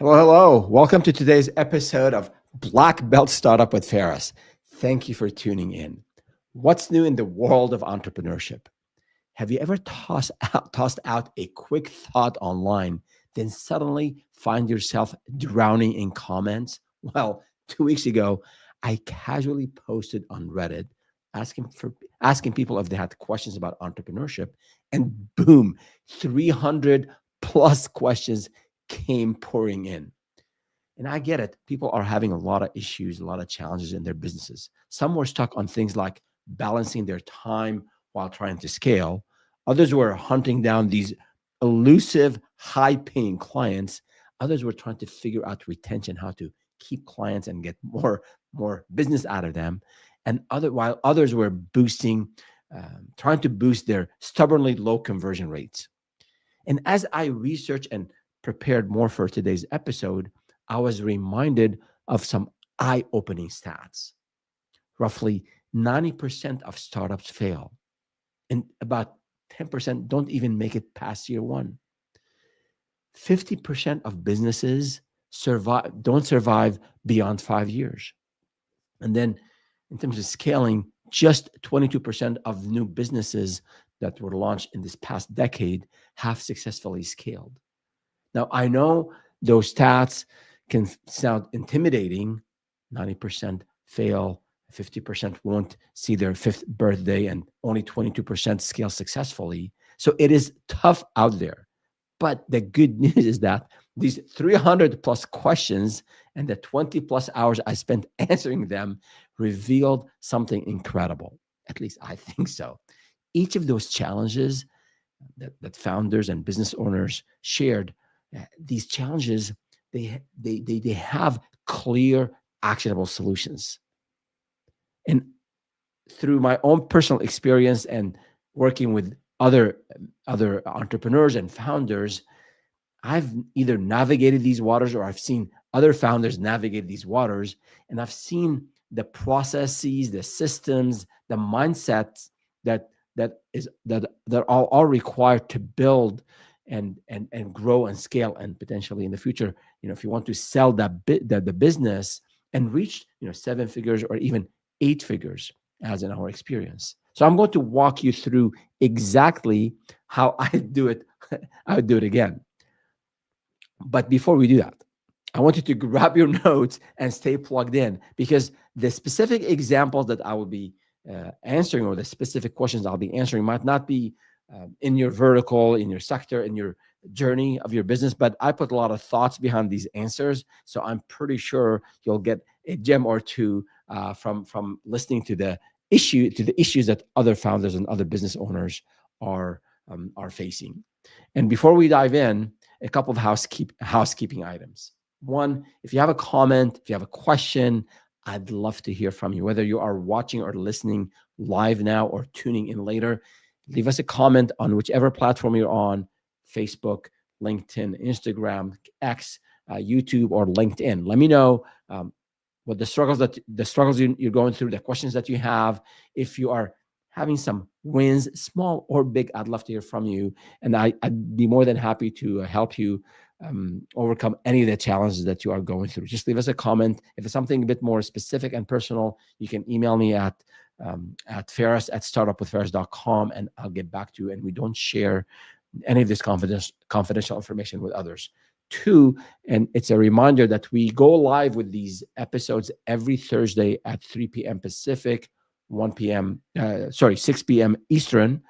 Hello, hello. Welcome to today's episode of Black Belt Startup with Ferris. Thank you for tuning in. What's new in the world of entrepreneurship? Have you ever tossed out a quick thought online, then suddenly find yourself drowning in comments? Well, 2 weeks ago, I casually posted on Reddit asking people if they had questions about entrepreneurship, and boom, 300 plus questions came pouring in. And I get it. People are having a lot of issues, a lot of challenges in their businesses. Some were stuck on things like balancing their time while trying to scale. Others were hunting down these elusive, high paying clients. Others were trying to figure out retention, how to keep clients and get more business out of them. And while others were trying to boost their stubbornly low conversion rates. And as I researched and prepared more for today's episode, I was reminded of some eye opening stats. Roughly 90% of startups fail, and about 10% don't even make it past year one. 50% of businesses don't survive beyond 5 years. And then, in terms of scaling, just 22% of new businesses that were launched in this past decade have successfully scaled. Now, I know those stats can sound intimidating. 90% fail, 50% won't see their fifth birthday, and only 22% scale successfully. So it is tough out there. But the good news is that these 300 plus questions and the 20 plus hours I spent answering them revealed something incredible. At least I think so. Each of those challenges that founders and business owners shared, these challenges, they have clear, actionable solutions. And through my own personal experience and working with other entrepreneurs and founders, I've either navigated these waters or I've seen other founders navigate these waters, and I've seen the processes, the systems, the mindsets that are all required to build and grow and scale, and potentially in the future, if you want to sell the business and reach seven figures or even eight figures, as in our experience. So I'm going to walk you through exactly how I do it. I would do it again. But before we do that, I want you to grab your notes and stay plugged in, because the specific examples that I will be answering, or the specific questions I'll be answering, might not be in your vertical, in your sector, in your journey of your business, but I put a lot of thoughts behind these answers. So I'm pretty sure you'll get a gem or two from listening to the issues that other founders and other business owners are facing. And before we dive in, a couple of housekeeping items. One, if you have a comment, if you have a question, I'd love to hear from you. Whether you are watching or listening live now or tuning in later, leave us a comment on whichever platform you're on: Facebook, LinkedIn, Instagram, X, YouTube, or LinkedIn. Let me know what the struggles you're going through, the questions that you have. If you are having some wins, small or big, I'd love to hear from you. And I'd be more than happy to help you overcome any of the challenges that you are going through. Just leave us a comment. If it's something a bit more specific and personal, you can email me at Ferris@startupwithferris.com, and I'll get back to you. And we don't share any of this confidential information with others. Two, and it's a reminder that we go live with these episodes every Thursday at 3 p.m. Pacific, 6 p.m. Eastern.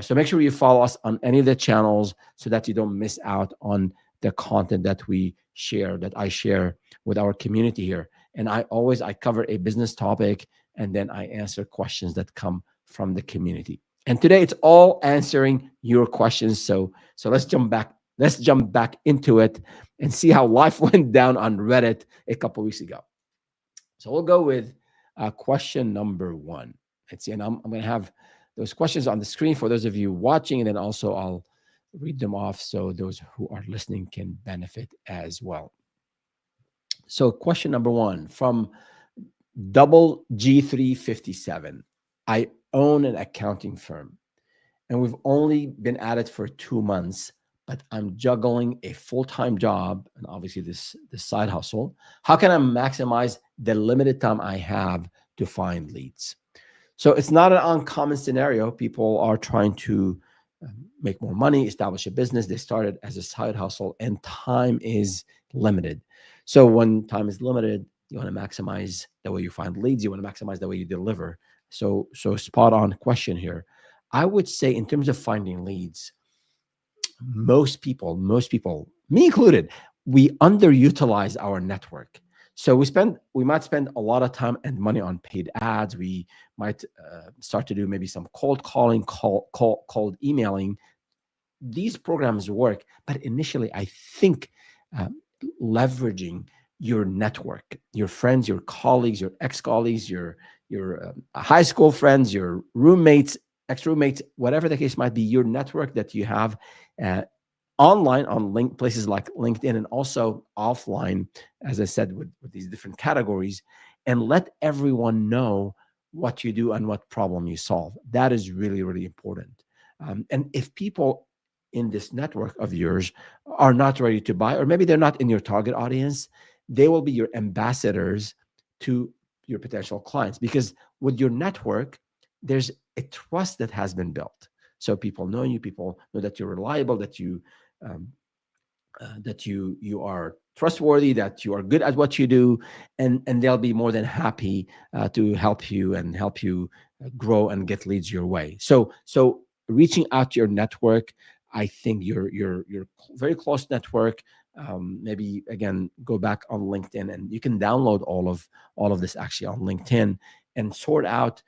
So make sure you follow us on any of the channels so that you don't miss out on the content that I share with our community here. And I cover a business topic, and then I answer questions that come from the community. And today it's all answering your questions. So let's jump back into it and see how life went down on Reddit a couple weeks ago. So we'll go with question number one. Let's see, and I'm going to have those questions on the screen for those of you watching, and then also I'll read them off so those who are listening can benefit as well. So question number one from Double G357. I own an accounting firm, and we've only been at it for 2 months, but I'm juggling a full-time job and obviously this side hustle. How can I maximize the limited time I have to find leads? So it's not an uncommon scenario. People are trying to make more money, establish a business. They started as a side hustle, and time is limited. So when time is limited, you want to maximize the way you find leads. You want to maximize the way you deliver. So spot on question here. I would say in terms of finding leads, most people, me included, we underutilize our network. So we might spend a lot of time and money on paid ads. We might start to do maybe some cold calling, cold emailing. These programs work, but initially, I think uh, leveraging your network, your friends, your colleagues, your ex-colleagues, your high school friends, your roommates, ex-roommates, whatever the case might be, your network that you have uh, online on places like LinkedIn, and also offline, as I said, with these different categories, and let everyone know what you do and what problem you solve. That is really, really important. And if people in this network of yours are not ready to buy, or maybe they're not in your target audience, they will be your ambassadors to your potential clients, because with your network, there's a trust that has been built. So people know you, people know that you're reliable, um, that you are trustworthy, that you are good at what you do, and they'll be more than happy to help you and help you grow and get leads your way. So reaching out to your network, I think your very close network. Maybe again, go back on LinkedIn, and you can download all of this actually on LinkedIn, and sort out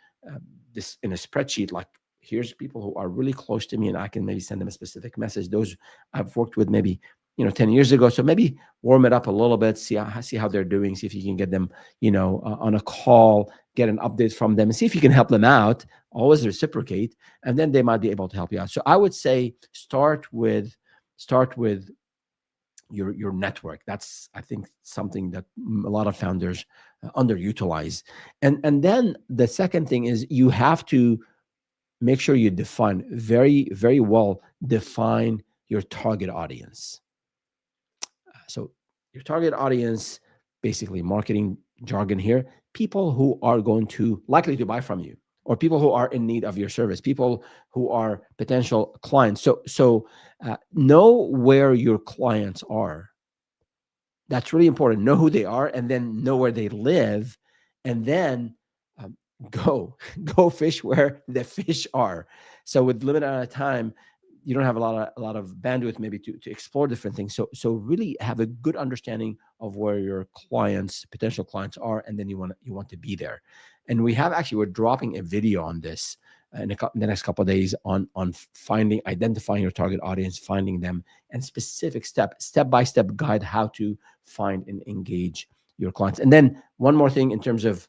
this in a spreadsheet. Like, here's people who are really close to me, and I can maybe send them a specific message. Those I've worked with maybe 10 years ago. So maybe warm it up a little bit, see how they're doing, see if you can get them on a call, get an update from them, and see if you can help them out. Always reciprocate, and then they might be able to help you out. So I would say start with your network. That's, I think, something that a lot of founders underutilize. And then the second thing is, you have to make sure you define very, very well, define your target audience. So your target audience, basically marketing jargon here, people who are going to likely to buy from you, or people who are in need of your service, people who are potential clients. So know where your clients are. That's really important. Know who they are, and then know where they live, and then um, go go fish where the fish are. So with limited amount of time, you don't have a lot of bandwidth maybe to explore different things. So really have a good understanding of where your clients, potential clients, are, and then you want to be there. And we're dropping a video on this in the next couple of days on identifying your target audience, finding them, and specific step by step guide how to find and engage your clients. And then one more thing, in terms of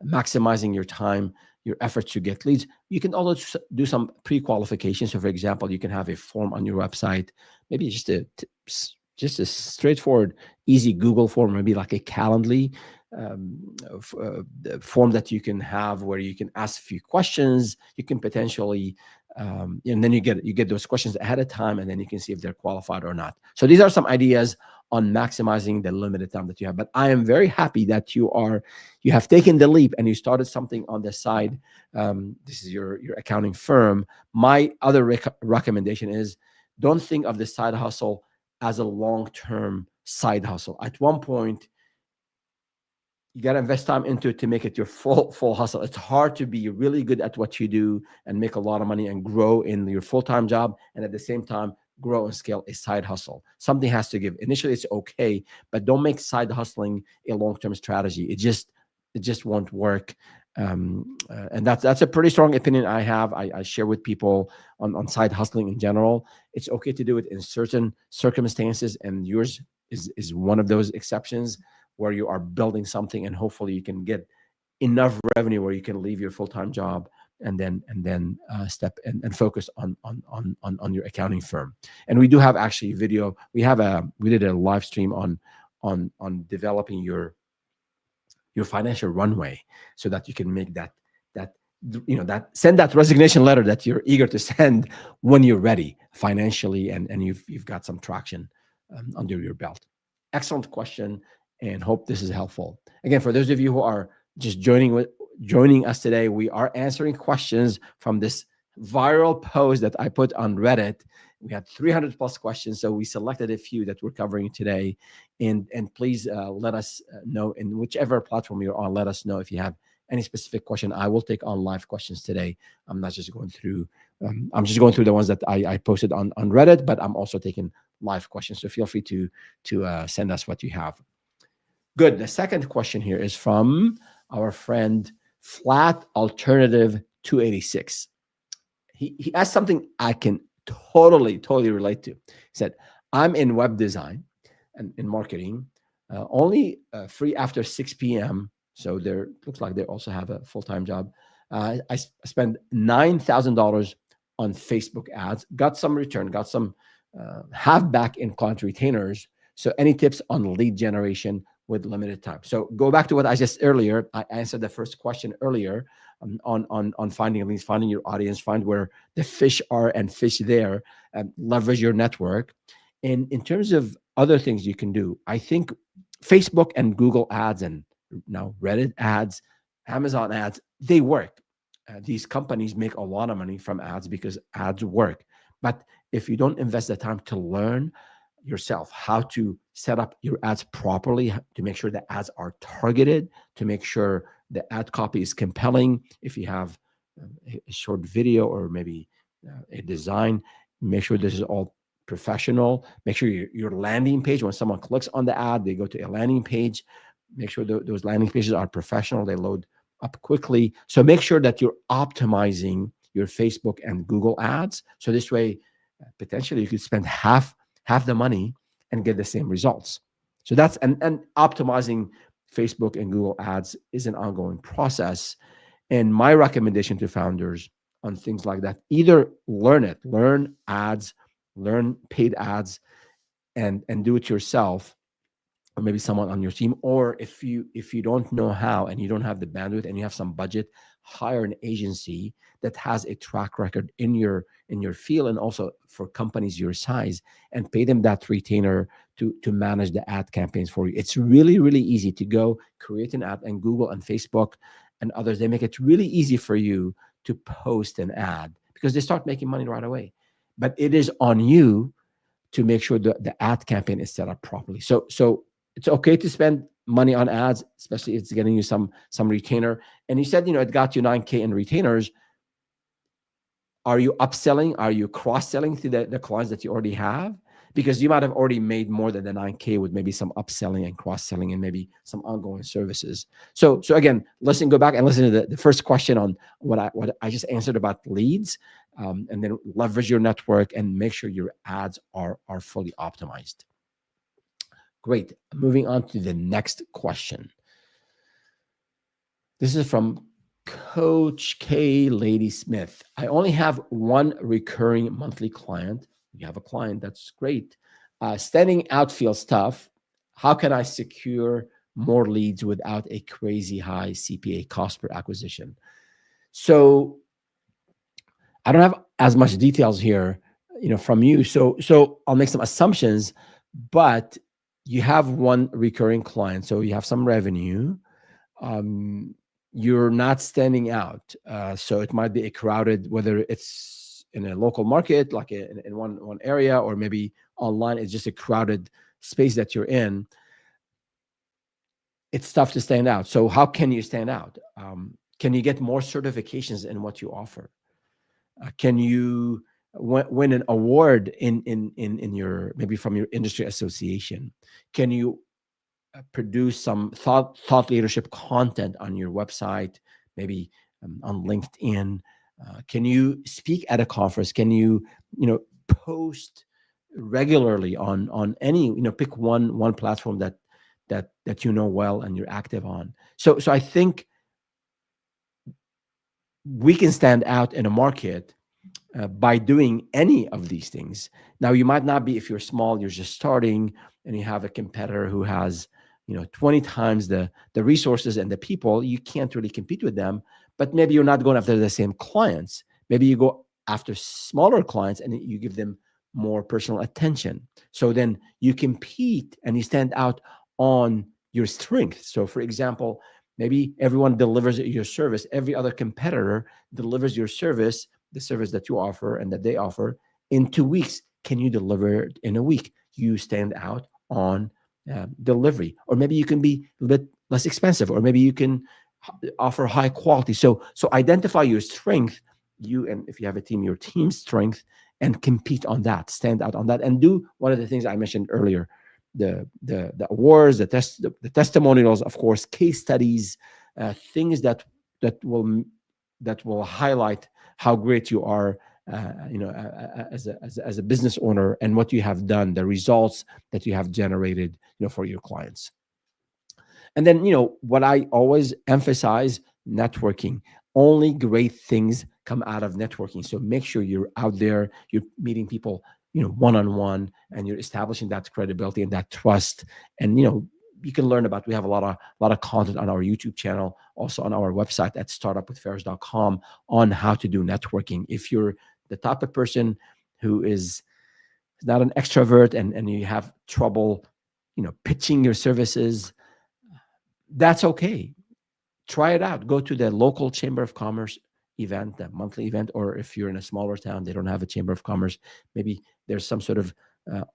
maximizing your time, your efforts to get leads, you can also do some pre-qualification. So for example, you can have a form on your website, maybe just a straightforward, easy Google form, maybe like a Calendly form that you can have, where you can ask a few questions. You can potentially and then you get those questions ahead of time, and then you can see if they're qualified or not. So these are some ideas on maximizing the limited time that you have. But I am very happy that you have taken the leap and you started something on the side. This is your accounting firm. My other recommendation is, don't think of the side hustle as a long-term side hustle. At one point, you got to invest time into it to make it your full hustle. It's hard to be really good at what you do and make a lot of money and grow in your full-time job, and at the same time grow and scale a side hustle. Something has to give. Initially, it's okay, but don't make side hustling a long-term strategy. It just won't work. And that's a pretty strong opinion I have. I share with people on side hustling in general. It's okay to do it in certain circumstances, and yours is one of those exceptions, where you are building something and hopefully you can get enough revenue where you can leave your full-time job, and then step and focus on your accounting firm. And we do have actually video. We did a live stream on developing your financial runway, so that you can make that that send that resignation letter that you're eager to send when you're ready financially, and you've got some traction under your belt. Excellent question, and hope this is helpful. Again, for those of you who are just joining us today, we are answering questions from this viral post that I put on Reddit. We had 300 plus questions, so we selected a few that we're covering today. And please let us know in whichever platform you're on. Let us know if you have any specific question. I will take on live questions today. I'm not just going through. I'm just going through the ones that I posted on Reddit, but I'm also taking live questions. So feel free to send us what you have. Good. The second question here is from our friend Flat Alternative 286. He asked something I can totally relate to. He said, I'm in web design and in marketing, only free after 6 p.m. So there looks like they also have a full-time job. I spent $9,000 on Facebook ads, got some return, got some half back in client retainers. So any tips on lead generation with limited time? So go back to what I just earlier. I answered the first question earlier on finding leads, finding your audience, find where the fish are and fish there, and leverage your network. And in terms of other things you can do, I think Facebook and Google ads and now Reddit ads, Amazon ads, they work. These companies make a lot of money from ads because ads work. But if you don't invest the time to learn yourself how to set up your ads properly, to make sure the ads are targeted, to make sure the ad copy is compelling, if you have a short video or maybe a design, make sure this is all professional. Make sure your landing page, when someone clicks on the ad, they go to a landing page. Make sure those landing pages are professional. They load up quickly. So make sure that you're optimizing your Facebook and Google ads. So this way, potentially you could spend half the money and get the same results. So that's and optimizing Facebook and Google ads is an ongoing process. And my recommendation to founders on things like that, either learn ads, learn paid ads, and do it yourself, or maybe someone on your team. Or if you don't know how and you don't have the bandwidth and you have some budget, hire an agency that has a track record in your field, and also for companies your size, and pay them that retainer to manage the ad campaigns for you. It's really easy to go create an ad, and Google and Facebook and others, they make it really easy for you to post an ad because they start making money right away. But it is on you to make sure that the ad campaign is set up properly. So it's okay to spend money on ads, especially if it's getting you some retainer. And you said, it got you 9K in retainers. Are you upselling? Are you cross-selling to the clients that you already have? Because you might have already made more than the 9K with maybe some upselling and cross-selling and maybe some ongoing services. So again, go back and listen to the first question on what I just answered about leads, and then leverage your network and make sure your ads are fully optimized. Great. Moving on to the next question. This is from Coach K Lady Smith. I only have one recurring monthly client. You have a client, that's great. Standing outfield stuff. How can I secure more leads without a crazy high CPA, cost per acquisition? So I don't have as much details here, from you. So I'll make some assumptions, but you have one recurring client, so you have some revenue. You're not standing out. So it might be a crowded, whether it's in a local market, like in one area, or maybe online, it's just a crowded space that you're in. It's tough to stand out. So how can you stand out? Can you get more certifications in what you offer? Can you win an award in your, maybe from your industry association? Can you produce some thought leadership content on your website, maybe on LinkedIn? Can you speak at a conference? Can you post regularly on any, pick one platform that well and you're active on? So I think we can stand out in a market by doing any of these things. Now, you might not be, if you're small, you're just starting, and you have a competitor who has 20 times the resources and the people. You can't really compete with them. but maybe you're not going after the same clients. Maybe you go after smaller clients and you give them more personal attention. So then you compete and you stand out on your strength. So, for example, maybe everyone delivers your service, every other competitor delivers your service, the service that you offer and that they offer, in 2 weeks. Can you deliver it in a week? You stand out on delivery. Or maybe you can be a little bit less expensive, or maybe you can offer high quality. So identify your strength, you, and if you have a team, your team's strength, and compete on that, stand out on that, and do one of the things I mentioned earlier: the awards, the testimonials, of course, case studies, things that will that will highlight how great you are, as a business owner, and what you have done, the results that you have generated, for your clients. And then, what I always emphasize: networking. Only great things come out of networking. So make sure you're out there, you're meeting people, one on one, and you're establishing that credibility and that trust. And, you can learn about, we have a lot of content on our YouTube channel, also on our website at startupwithfares.com, on how to do networking. If you're the type of person who is not an extrovert, and you have trouble, pitching your services, that's okay. Try it out. Go to the local chamber of commerce event, the monthly event, or if you're in a smaller town, they don't have a chamber of commerce, maybe there's some sort of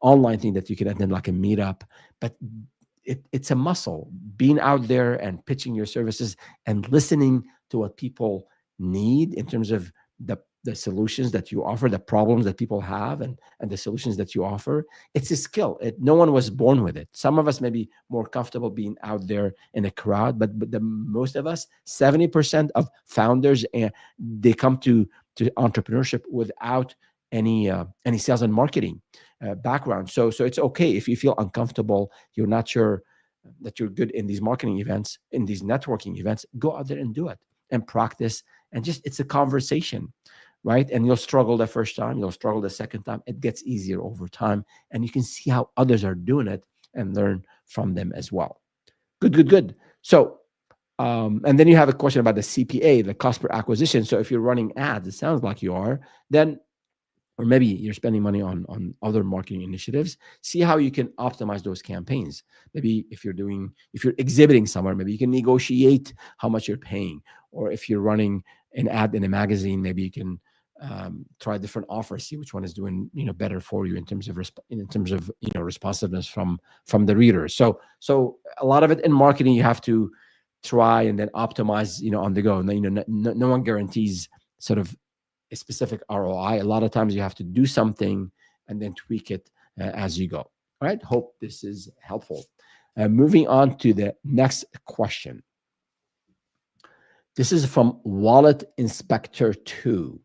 online thing that you can attend, like a meetup. But it's a muscle, being out there and pitching your services and listening to what people need in terms of the solutions that you offer, the problems that people have, and the solutions that you offer. It's a skill. No one was born with it. Some of us may be more comfortable being out there in a crowd, but the most of us, 70% of founders, and they come to entrepreneurship without any sales and marketing background. So it's okay if you feel uncomfortable, you're not sure that you're good in these marketing events, in these networking events. Go out there and do it and practice, and just, it's a conversation, right? And you'll struggle the first time, you'll struggle the second time. It gets easier over time, and you can see how others are doing it and learn from them as well. Good. So, and then you have a question about the CPA, the cost per acquisition. So if you're running ads, it sounds like you are, then, or maybe you're spending money on other marketing initiatives, see how you can optimize those campaigns. Maybe if you're exhibiting somewhere, maybe you can negotiate how much you're paying. Or if you're running an ad in a magazine, maybe you can try different offers, see which one is doing better for you in terms of responsiveness from the reader. So a lot of it in marketing, you have to try and then optimize on the go. And no one guarantees sort of a specific ROI. A lot of times you have to do something and then tweak it as you go. All right. Hope this is helpful. Moving on to the next question. This is from Wallet Inspector 2.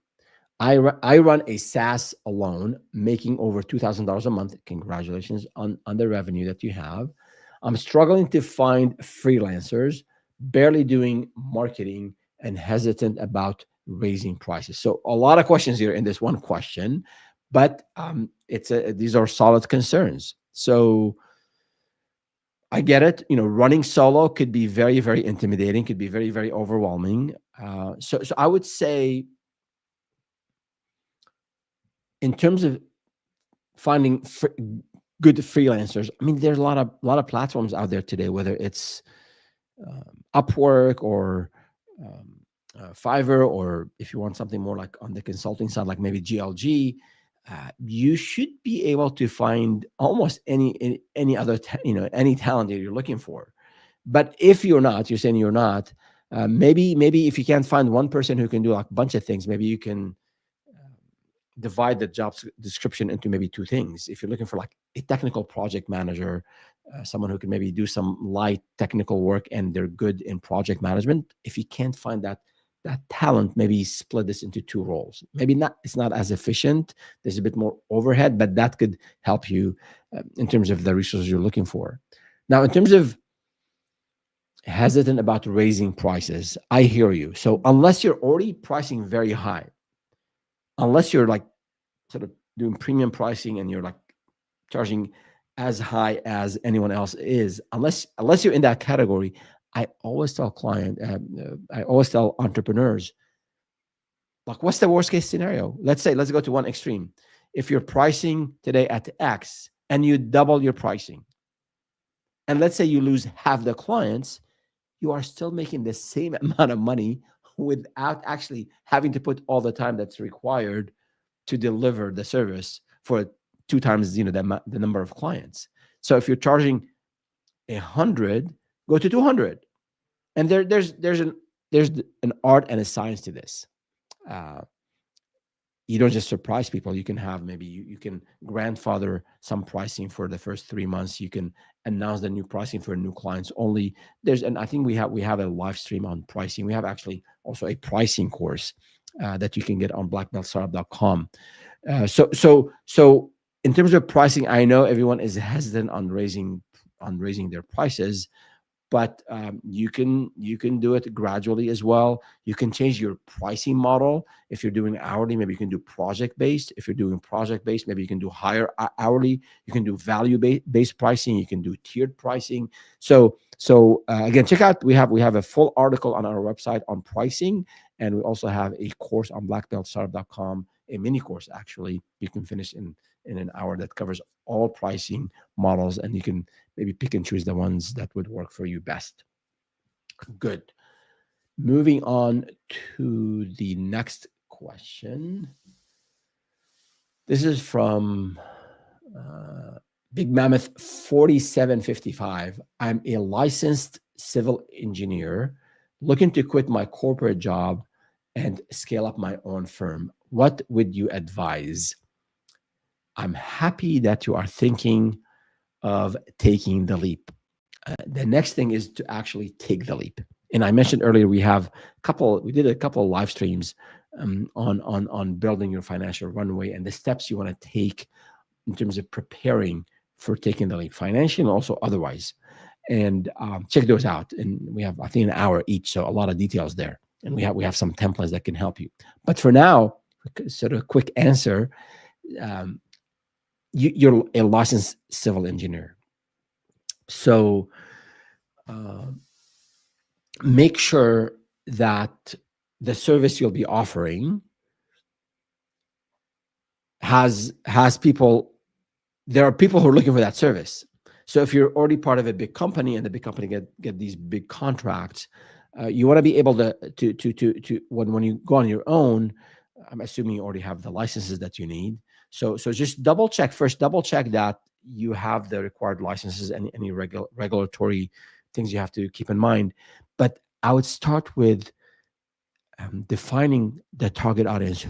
I run a SaaS alone, making over $2,000 a month. Congratulations on the revenue that you have. I'm struggling to find freelancers, barely doing marketing, and hesitant about raising prices. So a lot of questions here in this one question, but these are solid concerns. So I get it. Running solo could be very, very intimidating, could be very, very overwhelming. So I would say, in terms of finding good freelancers, I mean, there's a lot of platforms out there today, whether it's Upwork or Fiverr, or if you want something more like on the consulting side, like maybe GLG, you should be able to find almost any other any talent that you're looking for. But if you're saying you're not, maybe if you can't find one person who can do like a bunch of things, maybe you can divide the job description into maybe two things. If you're looking for like a technical project manager, someone who can maybe do some light technical work and they're good in project management, if you can't find that talent, maybe split this into two roles. Maybe it's not as efficient, there's a bit more overhead, but that could help you in terms of the resources you're looking for. Now, in terms of hesitant about raising prices, I hear you. So unless you're already pricing very high, unless you're like sort of doing premium pricing and you're like charging as high as anyone else is, unless you're in that category, I always tell entrepreneurs, like, what's the worst case scenario? Let's go to one extreme. If you're pricing today at X and you double your pricing, and let's say you lose half the clients, you are still making the same amount of money without actually having to put all the time that's required to deliver the service for two times the number of clients. So if you're charging 100, go to 200. And there's an art and a science to this. Uh, you don't just surprise people. You can have, maybe you can grandfather some pricing for the first 3 months. You can announce the new pricing for new clients only. And I think we have a live stream on pricing. We have actually also a pricing course that you can get on blackbeltstartup.com. So in terms of pricing, I know everyone is hesitant on raising their prices, but you can do it gradually as well. You can change your pricing model. If you're doing hourly, maybe you can do project based. If you're doing project based, maybe you can do higher hourly. You can do value based pricing. You can do tiered pricing. So again, check out, we have a full article on our website on pricing, and we also have a course on blackbeltstartup.com, a mini course actually you can finish in an hour, that covers all pricing models, and you can maybe pick and choose the ones that would work for you best. Good. Moving on to the next question. This is from Big Mammoth 4755. I'm a licensed civil engineer looking to quit my corporate job and scale up my own firm. What would you advise? I'm happy that you are thinking of taking the leap. The next thing is to actually take the leap. And I mentioned earlier, we did a couple of live streams on building your financial runway and the steps you want to take in terms of preparing for taking the leap, financially and also otherwise. And check those out. And we have, I think, an hour each, so a lot of details there. And we have some templates that can help you. But for now, sort of a quick answer. You're a licensed civil engineer. So make sure that the service you'll be offering has people. There are people who are looking for that service. So if you're already part of a big company and the big company get these big contracts, you want to be able to when you go on your own. I'm assuming you already have the licenses that you need. So just double check that you have the required licenses and any regulatory things you have to keep in mind. But I would start with defining the target audience.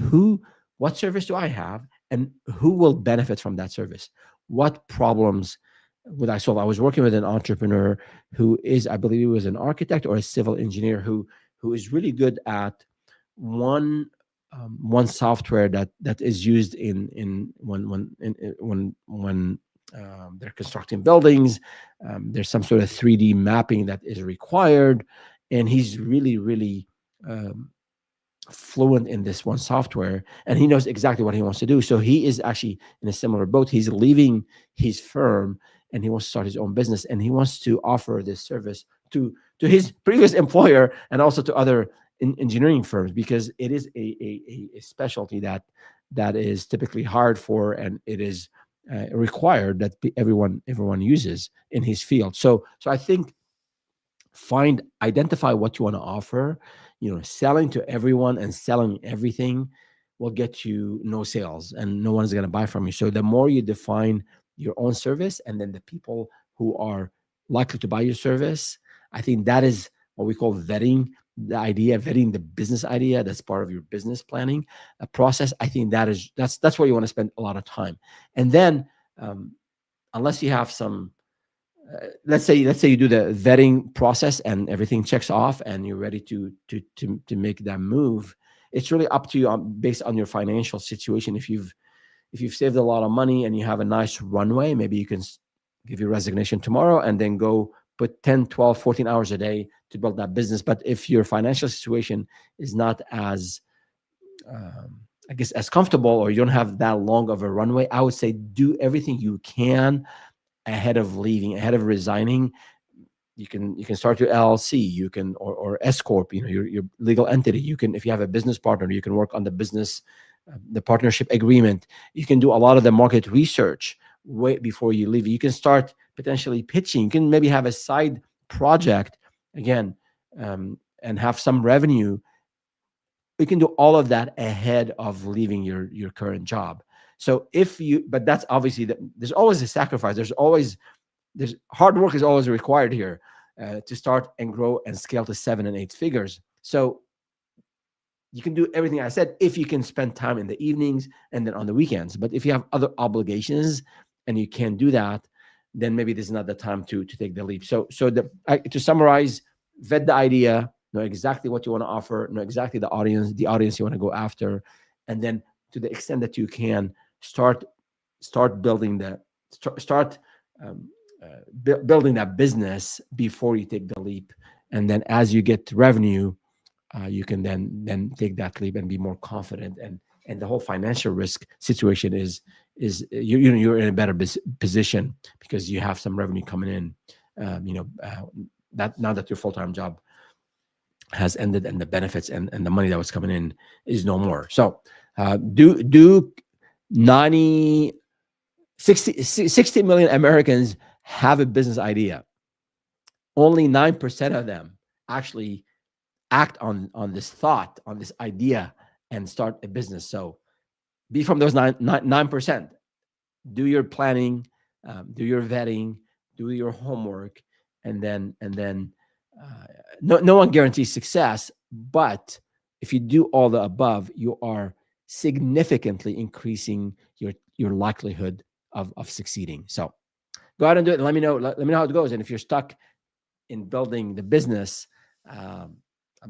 What service do I have, and who will benefit from that service? What problems would I solve? I was working with an entrepreneur who is, I believe he was an architect or a civil engineer who is really good at one software that is used in when they're constructing buildings. There's some sort of 3D mapping that is required, and he's really fluent in this one software, and he knows exactly what he wants to do. So he is actually in a similar boat. He's leaving his firm and he wants to start his own business, and he wants to offer this service to his previous employer and also to other engineering firms, because it is a specialty that is typically hired for, and it is required that everyone uses in his field. So I think identify what you want to offer. Selling to everyone and selling everything will get you no sales, and no one's going to buy from you. So the more you define your own service, and then the people who are likely to buy your service, I think that is what we call vetting the business idea. That's part of your business planning process. I think that's where you want to spend a lot of time. And then unless you have some let's say you do the vetting process and everything checks off and you're ready to make that move, it's really up to you based on your financial situation. If you've saved a lot of money and you have a nice runway, maybe you can give your resignation tomorrow and then go put 10, 12, 14 hours a day to build that business. But if your financial situation is not as I guess as comfortable, or you don't have that long of a runway, I would say do everything you can ahead of resigning. you can start your LLC, you can, or S corp, your legal entity. You can, if you have a business partner, you can work on the business, the partnership agreement. You can do a lot of the market research way before you leave. You can start potentially pitching. You can maybe have a side project again, and have some revenue. You can do all of that ahead of leaving your current job. So if you, but that's obviously that there's always a sacrifice. There's hard work is always required here, to start and grow and scale to 7 and 8 figures. So you can do everything I said if you can spend time in the evenings and then on the weekends. But if you have other obligations and you can't do that, then maybe this is not the time to take the leap. To summarize, vet the idea, know exactly what you want to offer, know exactly the audience you want to go after, and then to the extent that you can start building the start building that business before you take the leap. And then as you get revenue, you can then take that leap and be more confident. And the whole financial risk situation you're in a better position because you have some revenue coming in. That now that your full-time job has ended and the benefits and the money that was coming in is no more. So do 60 million Americans have a business idea. Only 9% of them actually act on this thought, on this idea, and start a business. So be from those 9%. Do your planning, do your vetting, do your homework, and then no one guarantees success. But if you do all the above, you are significantly increasing your likelihood of succeeding. So go ahead and do it. And let me know. Let me know how it goes. And if you're stuck in building the business, I'll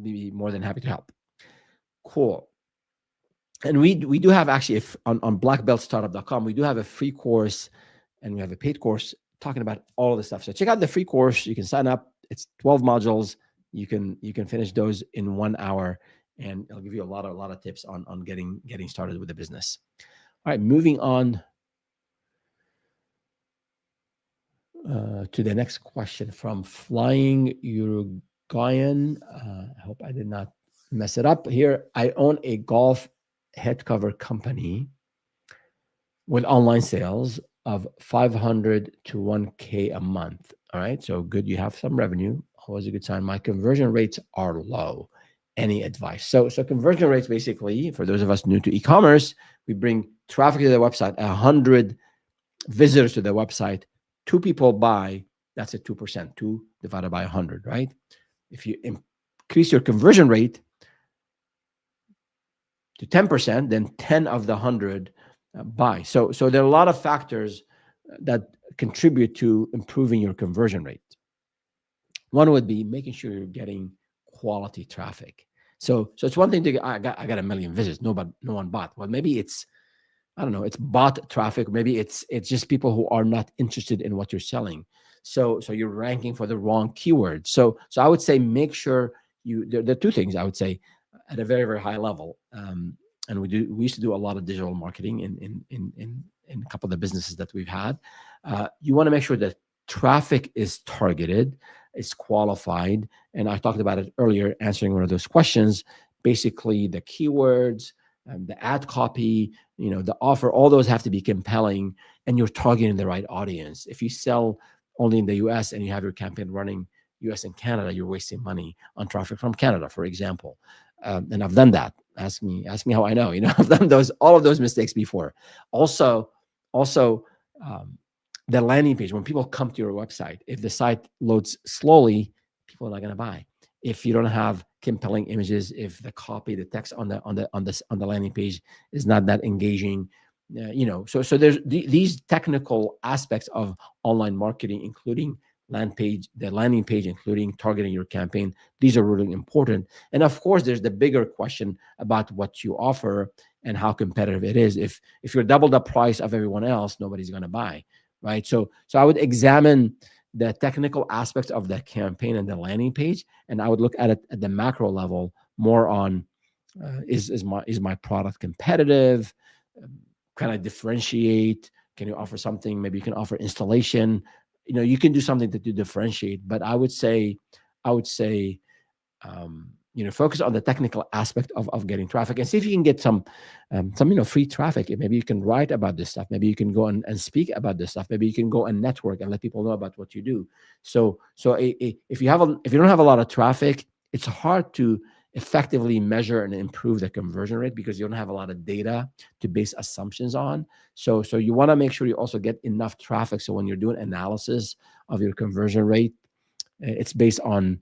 be more than happy to help. Cool. And we do have actually on blackbeltstartup.com, we do have a free course and we have a paid course talking about all of this stuff. So check out the free course. You can sign up. It's 12 modules. You can finish those in 1 hour, and it'll give you a lot of tips on getting started with the business. All right, moving on to the next question from Flying Uruguayan. I hope I did not mess it up here. I own a golf head cover company with online sales of 500 to 1K a month. All right, so good. You have some revenue. Always a good sign. My conversion rates are low. Any advice? So conversion rates, basically, for those of us new to e-commerce, we bring traffic to the website, 100 visitors to the website, 2 people buy. That's a 2%. 2 divided by 100, right? If you increase your conversion rate to 10%, then 10 of the 100 buy. So there are a lot of factors that contribute to improving your conversion rate. One would be making sure you're getting quality traffic. So it's one thing to I got 1 million visits, no one bought. Well, maybe it's, I don't know, it's bot traffic. Maybe it's just people who are not interested in what you're selling. So you're ranking for the wrong keywords. So I would say make sure there are 2 things I would say at a very, very high level. And we used to do a lot of digital marketing in a couple of the businesses that we've had. You want to make sure that traffic is targeted, is qualified. And I talked about it earlier, answering one of those questions. Basically, the keywords, the ad copy, the offer, all those have to be compelling, and you're targeting the right audience. If you sell only in the US and you have your campaign running US and Canada, you're wasting money on traffic from Canada, for example. And I've done that. Ask me how I know. I've done all of those mistakes before. Also, the landing page, when people come to your website, if the site loads slowly, people are not going to buy. If you don't have compelling images, if the copy, the text on the landing page is not that engaging, so there's these technical aspects of online marketing, including the landing page, including targeting your campaign. These are really important. And of course, there's the bigger question about what you offer and how competitive it is. If you're double the price of everyone else, nobody's going to buy, right? So I would examine the technical aspects of the campaign and the landing page, and I would look at it at the macro level more on is my product competitive? Can I differentiate? Can you offer something? Maybe you can offer installation. you can do something to differentiate. But I would say, focus on the technical aspect of getting traffic, and see if you can get some free traffic. Maybe you can write about this stuff. Maybe you can go and speak about this stuff. Maybe you can go and network and let people know about what you do. So if you don't have a lot of traffic, it's hard to effectively measure and improve the conversion rate, because you don't have a lot of data to base assumptions on. So you want to make sure you also get enough traffic, so when you're doing analysis of your conversion rate, it's based on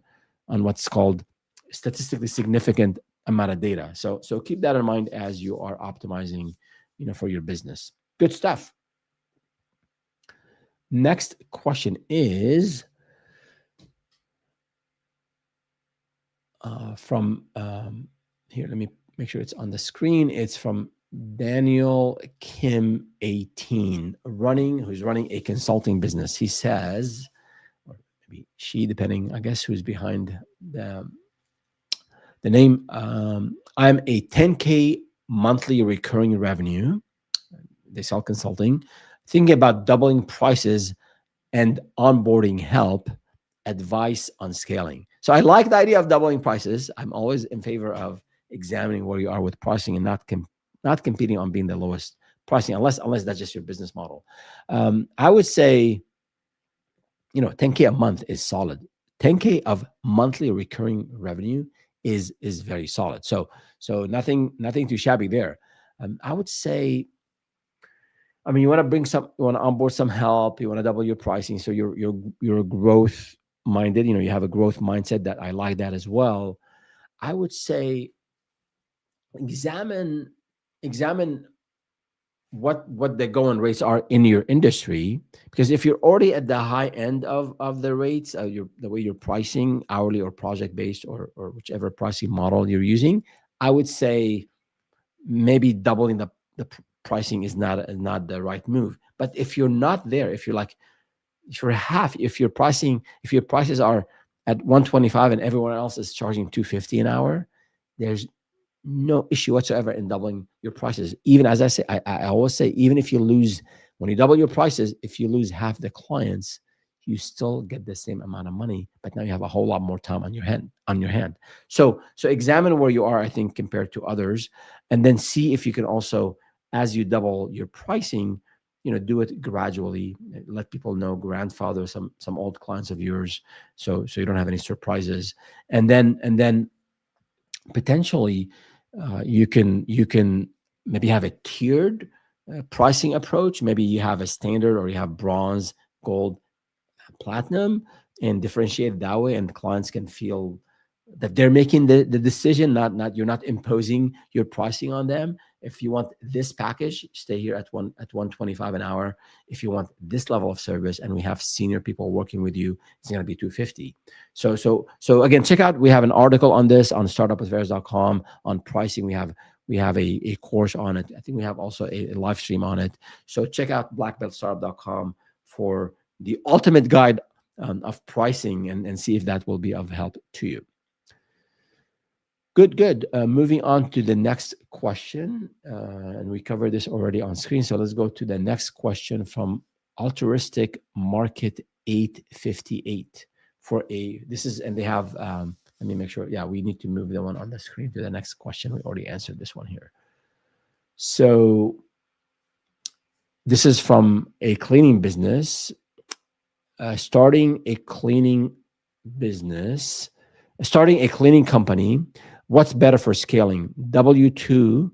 what's called statistically significant amount of data. So keep that in mind as you are optimizing, for your business. Good stuff. Next question is from here. Let me make sure it's on the screen. It's from Daniel Kim 18, who's running a consulting business. He says, or maybe she, depending, I guess, who's behind the name. I'm a 10K monthly recurring revenue. They sell consulting, thinking about doubling prices and onboarding help, advice on scaling. So I like the idea of doubling prices. I'm always in favor of examining where you are with pricing and not competing on being the lowest pricing, unless that's just your business model. I would say, 10K a month is solid. 10K of monthly recurring revenue is very solid. So nothing too shabby there. I would say, you want to onboard some help. You want to double your pricing. So you're growth minded. You have a growth mindset. That I like that as well. I would say examine what the going rates are in your industry, because if you're already at the high end of the rates, the way you're pricing, hourly or project based, or whichever pricing model you're using, I would say maybe doubling the pricing is not the right move. But if you're not there, if your prices are at 125 and everyone else is charging 250 an hour, there's no issue whatsoever in doubling your prices. Even, as I say, I always say, even when you double your prices, if you lose half the clients, you still get the same amount of money, but now you have a whole lot more time on your hand. So examine where you are, I think, compared to others, and then see if you can also, as you double your pricing, do it gradually. Let people know, grandfather some old clients of yours, so you don't have any surprises, and then potentially you can maybe have a tiered pricing approach. Maybe you have a standard, or you have bronze, gold, platinum, and differentiate it that way, and clients can feel that they're making the decision, not you're not imposing your pricing on them. If you want this package, stay here at 125 an hour. If you want this level of service, and we have senior people working with you, it's going to be 250. So again, check out, we have an article on this on startupwithvarus.com on pricing. We have a course on it. I think we have also a live stream on it. So check out blackbeltstartup.com for the ultimate guide of pricing, and see if that will be of help to you. Good. Moving on to the next question, and we covered this already on screen. So let's go to the next question from Altruistic Market 858 and they have. Let me make sure. Yeah, we need to move the one on the screen to the next question. We already answered this one here. So this is from a cleaning business. Starting a cleaning company. What's better for scaling? W-2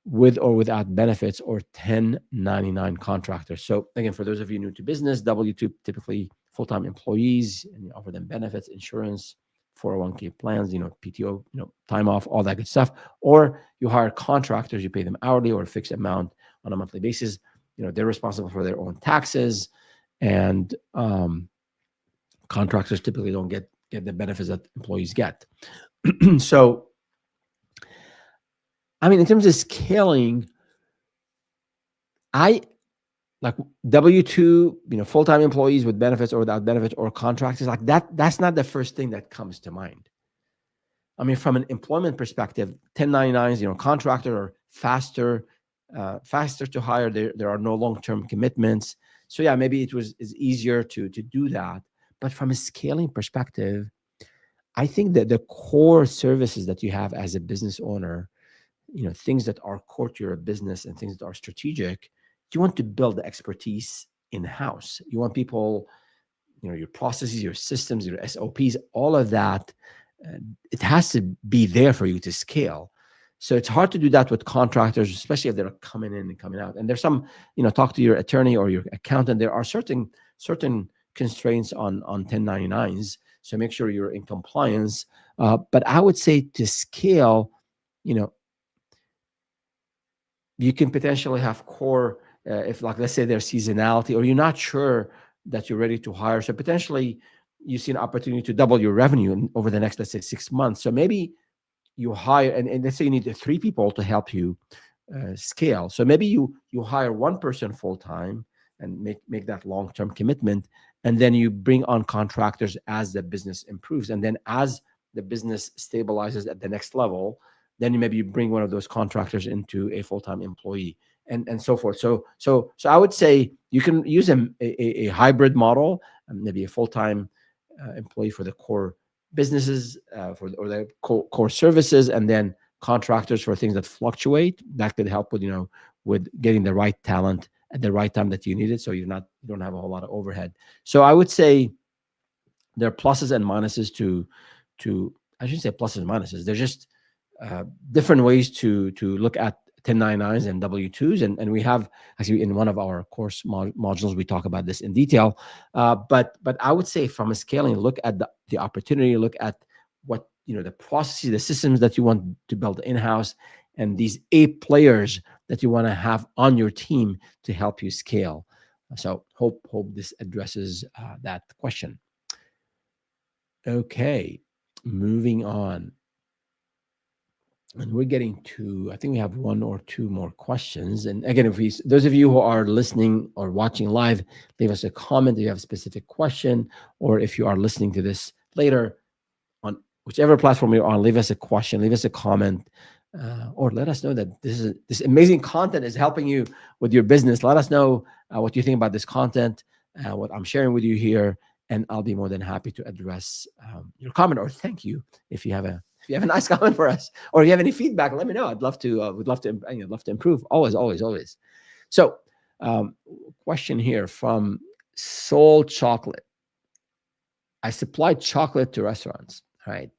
with or without benefits, or 1099 contractors? So again, for those of you new to business, W-2 typically full-time employees, and you offer them benefits, insurance, 401k plans, PTO, time off, all that good stuff. Or you hire contractors, you pay them hourly or a fixed amount on a monthly basis. They're responsible for their own taxes, and contractors typically don't get the benefits that employees get. So, in terms of scaling, I like W-2, full-time employees with benefits or without benefits, or contractors like that. That's not the first thing that comes to mind. From an employment perspective, 1099s, contractor, are faster to hire. There are no long-term commitments. So yeah, maybe it was is easier to do that. But from a scaling perspective, I think that the core services that you have as a business owner, things that are core to your business and things that are strategic, you want to build the expertise in house. You want people, your processes, your systems, your SOPs, all of that. uh, it has to be there for you to scale. So it's hard to do that with contractors, especially if they're coming in and coming out. And there's some, talk to your attorney or your accountant. There are certain constraints on 1099s. So make sure you're in compliance. But I would say to scale, you know, you can potentially have core, if, like, let's say there's seasonality, or you're not sure that you're ready to hire. So potentially you see an opportunity to double your revenue over the next, let's say, 6 months. So maybe you hire, and let's say you need three people to help you scale. So maybe you hire one person full time and make that long term commitment, and then you bring on contractors as the business improves, and then as the business stabilizes at the next level, then maybe you bring one of those contractors into a full time employee, and so forth. So I would say you can use a hybrid model, maybe a full time employee for the core businesses, or the core services, and then contractors for things that fluctuate. That could help with getting the right talent at the right time that you need it, so you don't have a whole lot of overhead. So I would say there are pluses and minuses to I shouldn't say pluses and minuses. They're just different ways to look at 1099s and W2s, and we have actually in one of our course modules we talk about this in detail. But I would say from a scaling, look at the opportunity, look at what the processes, the systems that you want to build in house, and these 8 players that you want to have on your team to help you scale. So hope this addresses that question. Okay, moving on. And we're getting to, I think we have one or two more questions. And again, if those of you who are listening or watching live, leave us a comment if you have a specific question, or if you are listening to this later on whichever platform you're on, leave us a question, leave us a comment, or let us know that this amazing content is helping you with your business. Let us know what you think about this content, what I'm sharing with you here, and I'll be more than happy to address your comment, or thank you if you have a nice comment for us, or if you have any feedback. Let me know. I'd love to. Would love to. Love to improve. Always, always, always. So, question here from Soul Chocolate. I supply chocolate to restaurants, right?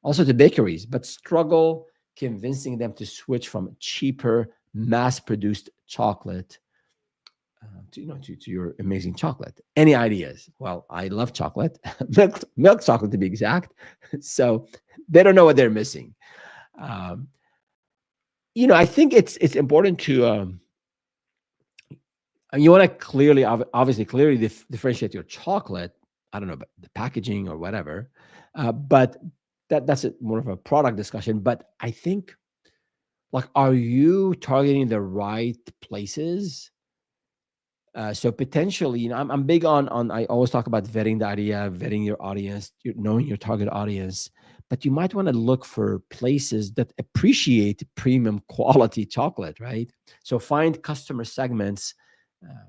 Also to bakeries, but struggle convincing them to switch from cheaper, mass-produced chocolate to your amazing chocolate. Any ideas? Well, I love chocolate, milk chocolate to be exact. So they don't know what they're missing. Um, I think it's important to you want to clearly, obviously, clearly differentiate your chocolate. I don't know about the packaging or whatever, but that's more of a product discussion. But I think, like, are you targeting the right places? So potentially, I'm big on. I always talk about vetting the idea, vetting your audience, knowing your target audience. But you might want to look for places that appreciate premium quality chocolate, right? So find customer segments, uh,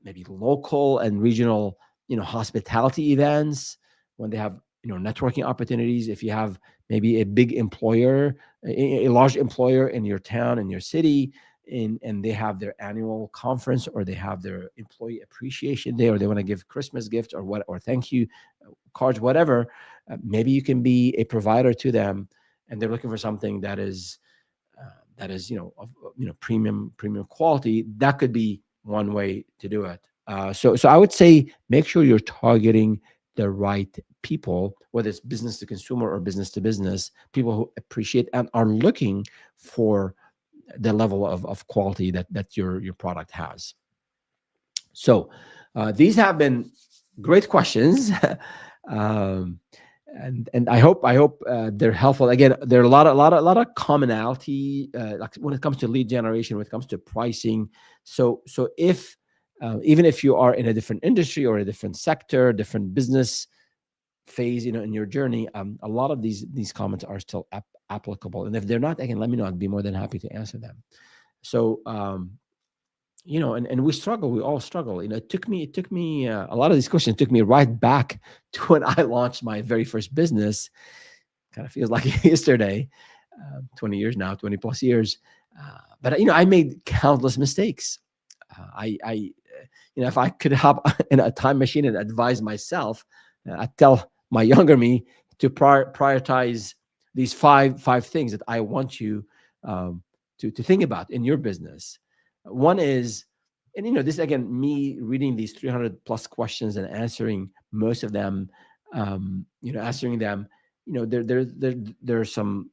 maybe local and regional, hospitality events, when they have, networking opportunities. If you have maybe a big employer, a large employer in your town, in your city, and they have their annual conference, or they have their employee appreciation day, or they want to give Christmas gifts, or thank you cards, whatever. Maybe you can be a provider to them, and they're looking for something that is of premium quality. That could be one way to do it. So I would say make sure you're targeting the right people, whether it's business to consumer or business to business, people who appreciate and are looking for the level of quality that your product has. So these have been great questions. um, and I hope they're helpful. Again, there are a lot of commonality, like when it comes to lead generation, when it comes to pricing. So if even if you are in a different industry or a different sector, different business phase, in your journey, a lot of these comments are still applicable. And if they're not, again, let me know. I'd be more than happy to answer them. So and we struggle. We all struggle. It took me a lot of these questions took me right back to when I launched my very first business. Kind of feels like yesterday, 20 years now, 20 plus years. But I made countless mistakes. If I could hop in a time machine and advise myself, I'd tell my younger me to prioritize these five things that I want you um, to think about in your business. One is, and this again, me reading these 300 plus questions and answering most of them, answering them. There are some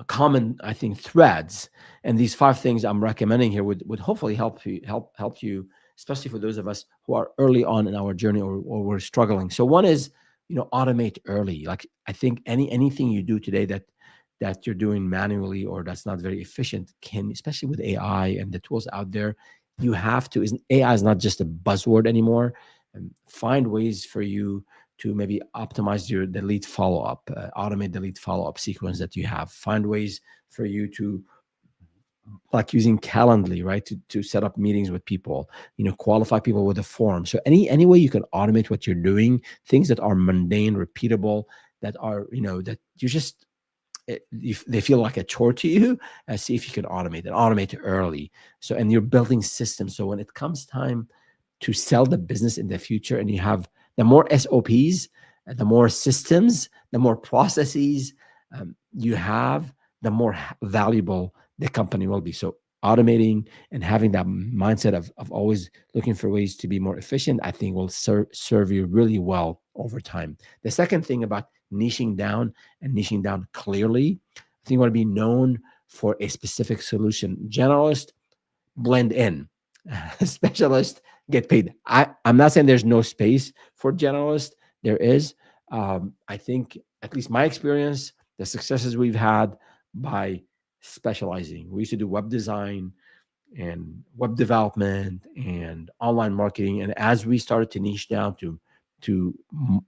common, I think, threads, and these five things I'm recommending here would hopefully help you, especially for those of us who are early on in our journey, or we're struggling. So one is, automate early. Like, I think anything you do today that you're doing manually or that's not very efficient, can, especially with AI and the tools out there, you have to. AI is not just a buzzword anymore. And find ways for you to maybe optimize the lead follow up, automate the lead follow up sequence that you have. Find ways for you to, like, using Calendly, right, to set up meetings with people. Qualify people with a form. So any way you can automate what you're doing, things that are mundane, repeatable, that are, that you just they feel like a chore to you. See if you can automate it early. So, and you're building systems, so when it comes time to sell the business in the future, and you have the more SOPs, the more systems, the more processes you have, the more valuable the company will be. So automating and having that mindset of always looking for ways to be more efficient, I think will serve you really well over time. The second thing about niching down, and niching down clearly, I think you want to be known for a specific solution. Generalist, blend in. Specialist, get paid. I'm not saying there's no space for generalist. There is. I think, at least my experience, the successes we've had by specializing. We used to do web design and web development and online marketing, and as we started to niche down to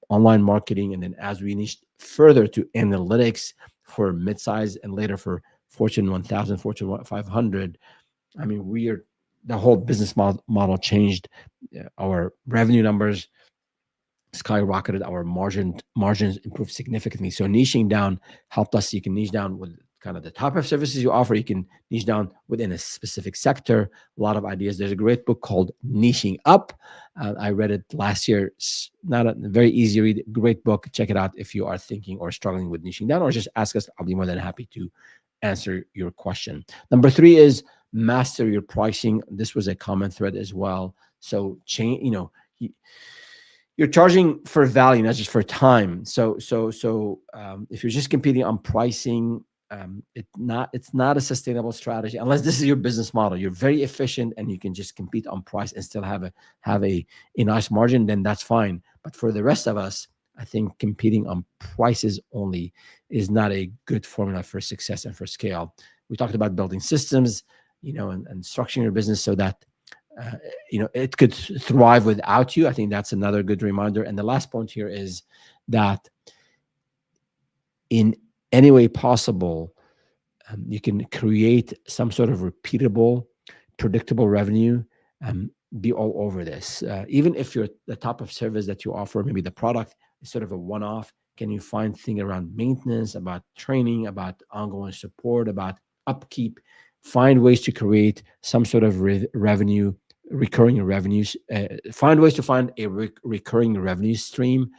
online marketing, and then as we niched further to analytics for midsize and later for Fortune 1000, Fortune 500, I mean, the whole business model changed. Our revenue numbers skyrocketed. Our margins improved significantly. So niching down helped us. You can niche down with kind of the type of services you offer. You can niche down within a specific sector. A lot of ideas. There's a great book called Niching Up. I read it last year. It's not a very easy read. Great book. Check it out if you are thinking or struggling with niching down, or just ask us. I'll be more than happy to answer your question. Number three is master your pricing. This was a common thread as well. So change, you're charging for value, not just for time. So if you're just competing on pricing, it's not a sustainable strategy unless this is your business model. You're very efficient and you can just compete on price and still have a nice margin. Then that's fine. But for the rest of us, I think competing on prices only is not a good formula for success and for scale. We talked about building systems, and structuring your business so that uh, it could thrive without you. I think that's another good reminder. And the last point here is that in any way possible, you can create some sort of repeatable, predictable revenue. Be all over this. Even if you're the type of service that you offer, maybe the product is sort of a one-off. Can you find things around maintenance, about training, about ongoing support, about upkeep? Find ways to create some sort of revenue, recurring revenues. Find ways to find a recurring revenue stream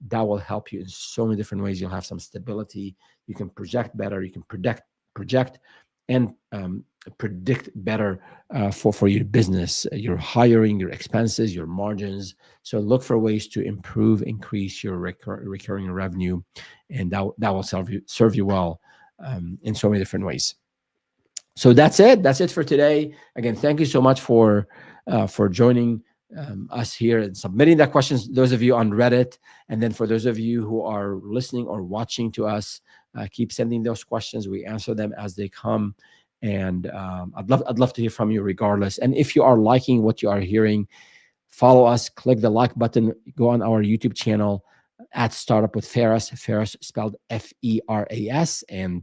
that will help you in so many different ways. You'll have some stability. You can project better. You can project and predict better for your business, your hiring, your expenses, your margins. So look for ways to increase your recurring revenue, and that will serve you well in so many different ways. So that's it. That's it for today. Again, thank you so much for joining us here and submitting that questions. Those of you on Reddit, and then for those of you who are listening or watching to us, keep sending those questions. We answer them as they come, and I'd love to hear from you regardless. And if you are liking what you are hearing, follow us. Click the like button. Go on our YouTube channel at Startup with Faris. Faris spelled Feras, and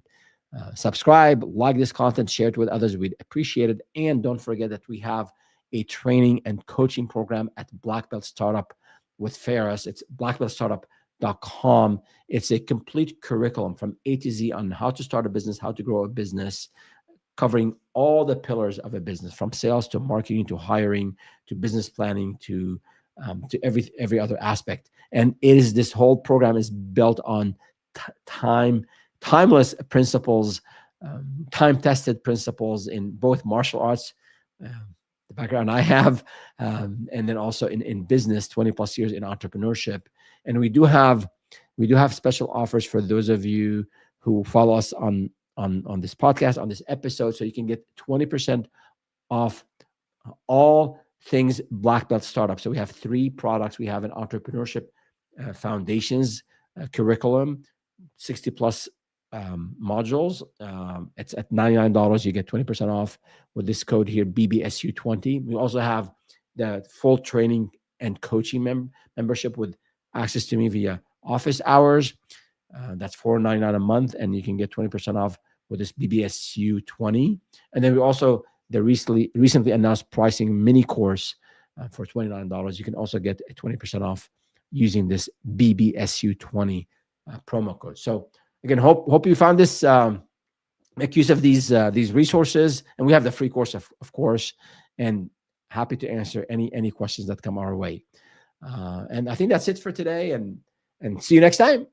Subscribe, like this content, share it with others. We'd appreciate it. And don't forget that we have a training and coaching program at Black Belt Startup with Ferris. It's blackbeltstartup.com. It's a complete curriculum from A to Z on how to start a business, how to grow a business, covering all the pillars of a business, from sales to marketing to hiring to business planning to every other aspect. And this whole program is built on timeless principles, time-tested principles in both martial arts, the background I have, and then also in business, 20 plus years in entrepreneurship. And we do have special offers for those of you who follow us on this podcast, on this episode, so you can get 20% off all things Black Belt Startup. So we have 3 products. We have an entrepreneurship foundations curriculum, 60 plus modules. It's at $99. You get 20% off with this code here, BBSU20. We also have the full training and coaching membership with access to me via office hours. That's $4.99 a month, and you can get 20% off with this BBSU20. And then we also the recently announced pricing mini course for $29. You can also get a 20% off using this BBSU20 promo code. So again, hope you found this. Make use of these resources, and we have the free course of course, and happy to answer any questions that come our way. And I think that's it for today, and see you next time.